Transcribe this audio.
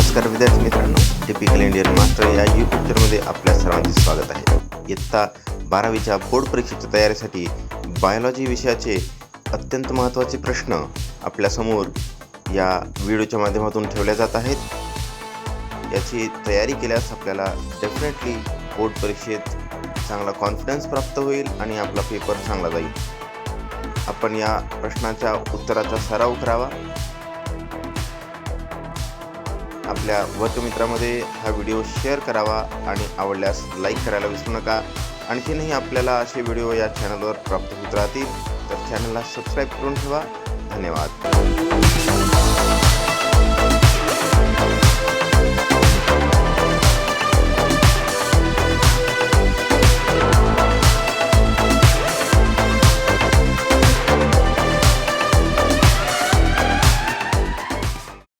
नमस्कार विद्यार्थी मित्रांनो, टिपिकल इंडियन मास्टर या यूट्यूब चॅनलमध्ये आपल्या सर्वांचे स्वागत आहे. इयत्ता 12वीच्या बोर्ड परीक्षेच्या तयारीसाठी बायोलॉजी विषयाचे अत्यंत महत्त्वाचे प्रश्न आपल्यासमोर या व्हिडिओच्या माध्यमातून ठेवले जात आहेत. याची तयारी केल्यास आपल्याला डेफिनेटली बोर्ड परीक्षेत चांगला कॉन्फिडन्स प्राप्त होईल आणि आपला पेपर चांगला जाईल. आपण या प्रश्नाच्या उत्तराचा सराव करावा. आपल्या वर्गमित्रामध्ये हा व्हिडिओ शेअर करावा आणि आवडल्यास लाईक करायला विसरू नका. आणखीनही आपल्याला असे व्हिडिओ या चॅनलवर प्राप्त होत राहतील, तर चॅनलला सबस्क्राईब करून ठेवा. धन्यवाद.